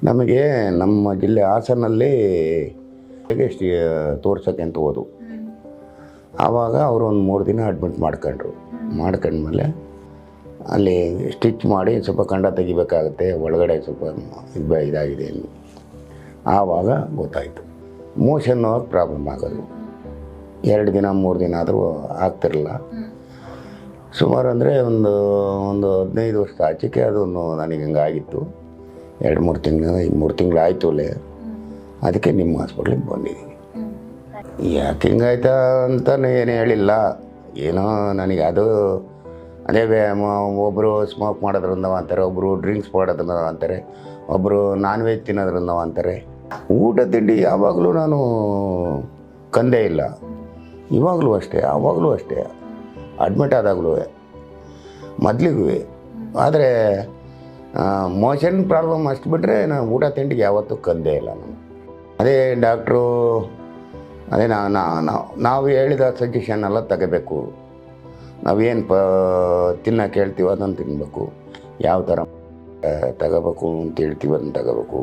ನಮಗೆ ನಮ್ಮ ಜಿಲ್ಲೆ ಹಾಸನಲ್ಲಿ ತೋರ್ಸೋಕ್ಕೆ ಅಂತ ಹೋದು. ಆವಾಗ ಅವರು ಒಂದು 3 ದಿನ ಅಡ್ಮಿಟ್ ಮಾಡ್ಕೊಂಡ್ಮೇಲೆ ಅಲ್ಲಿ ಸ್ಟಿಚ್ ಮಾಡಿ ಸ್ವಲ್ಪ ಕಂಡ ತೆಗಿಬೇಕಾಗುತ್ತೆ, ಒಳಗಡೆ ಸ್ವಲ್ಪ ಇದಾಗಿದೆ. ಆವಾಗ ಗೊತ್ತಾಯಿತು ಮೋಷನ್ ಹೋಗಕ್ಕೆ ಪ್ರಾಬ್ಲಮ್ ಆಗೋದು. 2 ದಿನ 3 ದಿನ ಆದರೂ ಆಗ್ತಿರಲಿಲ್ಲ. ಸುಮಾರು ಅಂದರೆ ಒಂದು 15 ವರ್ಷದ ಆಚೆಗೆ ಅದು ನನಗೆ ಹಂಗಾಗಿತ್ತು. 2-3 ತಿಂಗಳು 3 ತಿಂಗಳು ಆಯಿತು ಅಲ್ಲೇ. ಅದಕ್ಕೆ ನಿಮ್ಮ ಹಾಸ್ಪಿಟ್ಲಿಗೆ ಬಂದಿದ್ದೀನಿ. ಯಾಕೆ ಹಿಂಗಾಯ್ತಾ ಅಂತಲೂ ಏನು ಹೇಳಿಲ್ಲ. ಏನೋ ನನಗೆ ಅದು ಅದೇ ಒಬ್ಬರು ಸ್ಮೋಕ್ ಮಾಡೋದ್ರಿಂದ ಅಂತಾರೆ, ಒಬ್ಬರು ಡ್ರಿಂಕ್ಸ್ ಮಾಡೋದ್ರಿಂದ ಅಂತಾರೆ, ಒಬ್ಬರು ನಾನ್ ವೆಜ್ ತಿನ್ನೋದ್ರಿಂದ ಅಂತಾರೆ. ಊಟ ತಿಂಡಿ ಯಾವಾಗಲೂ ನಾನು ಕಂದೇ ಇಲ್ಲ. ಇವಾಗಲೂ ಅಷ್ಟೇ, ಆವಾಗಲೂ ಅಷ್ಟೇ, ಅಡ್ಮಿಟ್ ಆದಾಗಲೂ ಮೊದಲಿಗೂ. ಆದರೆ ಮೋಷನ್ ಪ್ರಾಬ್ಲಮ್ ಅಷ್ಟು ಬಿಟ್ಟರೆ ನಾನು ಊಟ ತಿಂಡಿಗೆ ಯಾವತ್ತೂ ಕಂದೇ ಇಲ್ಲ ನಾನು. ಅದೇ ಡಾಕ್ಟ್ರು ಅದೇ ನಾವು ಹೇಳಿದ ಸಜೆಷನ್ ಎಲ್ಲ ತಗೋಬೇಕು. ನಾವೇನು ತಿನ್ನೋಕೆ ಹೇಳ್ತೀವೋ ಅದನ್ನು ತಿನ್ನಬೇಕು. ಯಾವ ಥರ ತಗೋಬೇಕು ಅಂತ ಹೇಳ್ತೀವಿ ಅದನ್ನು ತಗೋಬೇಕು.